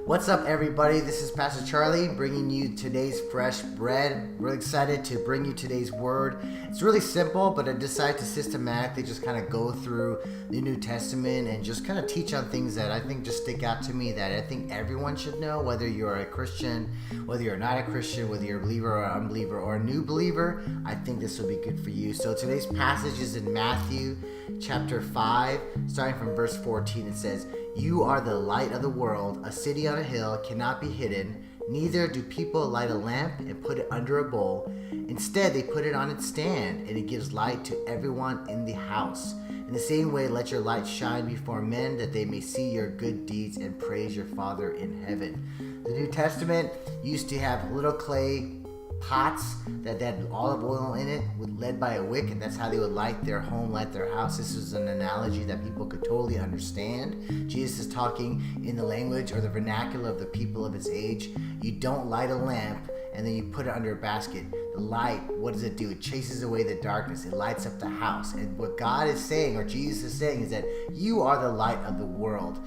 What's up, everybody? This is Pastor Charlie bringing you today's fresh bread. Really excited to bring you today's word. It's really simple, but I decided to systematically just kind of go through the New Testament and just kind of teach on things that I think just stick out to me that I think everyone should know, whether you're a Christian, whether you're not a Christian, whether you're a believer or an unbeliever or a new believer. I think this will be good for you. So today's passage is in Matthew chapter 5, starting from verse 14. It says, "You are the light of the world. A city on a hill cannot be hidden. Neither do people light a lamp and put it under a bowl. Instead, they put it on its stand, and it gives light to everyone in the house. In the same way, let your light shine before men, that they may see your good deeds and praise your Father in heaven." The New Testament used to have little clay pots that had olive oil in it, led by a wick, and that's how they would light their home, light their house. This is an analogy that people could totally understand. Jesus is talking in the language or the vernacular of the people of his age. You don't light a lamp and then you put it under a basket. The light, what does it do? It chases away the darkness. It lights up the house. And what God is saying, or Jesus is saying, is that you are the light of the world.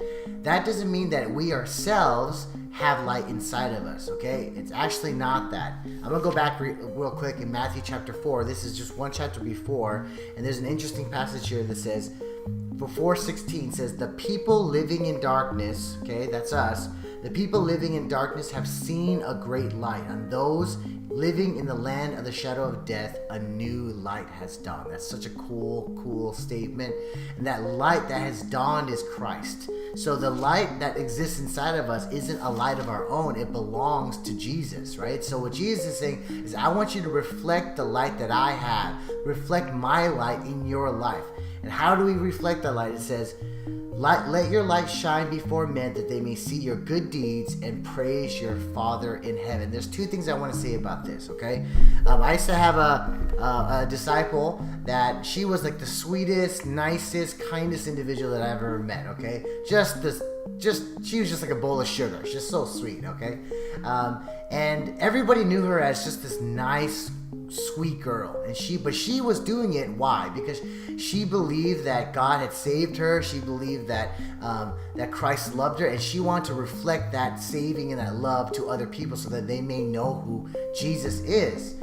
That doesn't mean that we ourselves have light inside of us, okay? It's actually not that. I'm going to go back real quick in Matthew chapter 4. This is just one chapter before, and there's an interesting passage here that says, for 4:16 says, "The people living in darkness," okay, that's us, "the people living in darkness have seen a great light. On those living in the land of the shadow of death, a new light has dawned." That's such a cool statement. And that light that has dawned is Christ. So the light that exists inside of us isn't a light of our own. It belongs to Jesus, right? So what Jesus is saying is, I want you to reflect the light that I have. Reflect my light in your life. And how do we reflect that light? It says, "Let your light shine before men, that they may see your good deeds and praise your Father in heaven." There's two things I want to say about this, okay? I used to have a disciple that she was like the sweetest, nicest, kindest individual that I ever met, okay? She was just like a bowl of sugar. She's just so sweet, okay? And everybody knew her as just this nice, sweet girl, but she was doing it. Why? Because she believed that God had saved her. She believed that Christ loved her, and she wanted to reflect that saving and that love to other people so that they may know who Jesus is.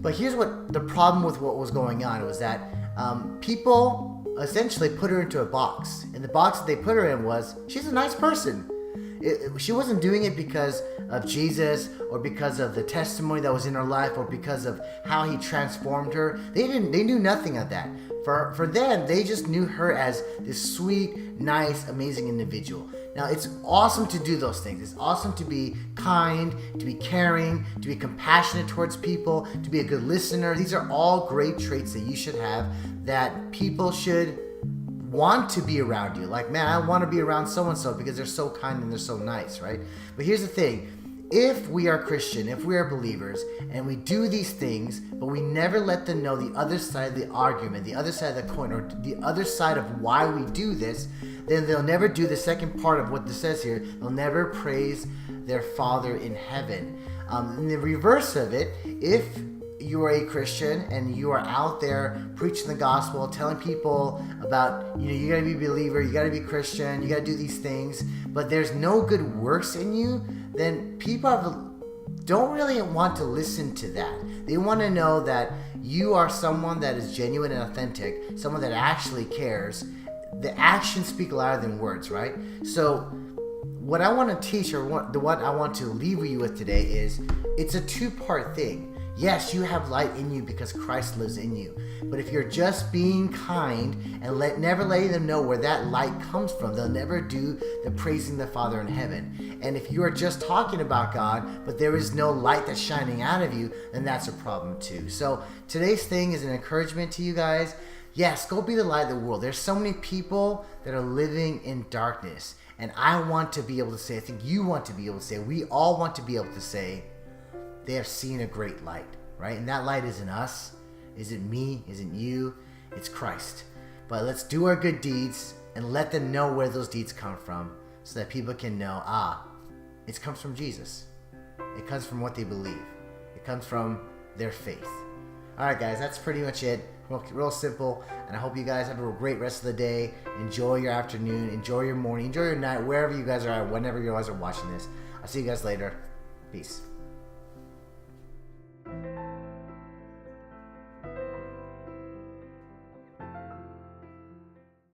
But here's what the problem with what was going on was that people essentially put her into a box, and the box that they put her in was, she's a nice person. She wasn't doing it because of Jesus or because of the testimony that was in her life or because of how he transformed her. They knew nothing of that. For them, they just knew her as this sweet, nice, amazing individual. Now, it's awesome to do those things. It's awesome to be kind, to be caring, to be compassionate towards people, to be a good listener. These are all great traits that you should have, that people should want to be around you. Like, man, I want to be around so-and-so because they're so kind and they're so nice, right? But here's the thing. If we are Christian, if we are believers, and we do these things, but we never let them know the other side of the argument, the other side of the coin, or the other side of why we do this, then they'll never do the second part of what this says here. They'll never praise their Father in heaven. In the reverse of it, if you are a Christian and you are out there preaching the gospel, telling people about, you got to be a believer, you got to be Christian, you got to do these things, but there's no good works in you, then people don't really want to listen to that. They want to know that you are someone that is genuine and authentic, someone that actually cares. The actions speak louder than words, right? So what I want to teach, or what I want to leave you with today, is it's a two-part thing. Yes, you have light in you because Christ lives in you. But if you're just being kind and never letting them know where that light comes from, they'll never do the praising the Father in heaven. And if you are just talking about God, but there is no light that's shining out of you, then that's a problem too. So today's thing is an encouragement to you guys. Yes, go be the light of the world. There's so many people that are living in darkness. And I want to be able to say, I think you want to be able to say, we all want to be able to say, they have seen a great light, right? And that light isn't us, isn't me, isn't you, it's Christ. But let's do our good deeds and let them know where those deeds come from so that people can know, it comes from Jesus. It comes from what they believe. It comes from their faith. All right, guys, that's pretty much it. Real simple, and I hope you guys have a great rest of the day. Enjoy your afternoon, enjoy your morning, enjoy your night, wherever you guys are at, whenever you guys are watching this. I'll see you guys later. Peace.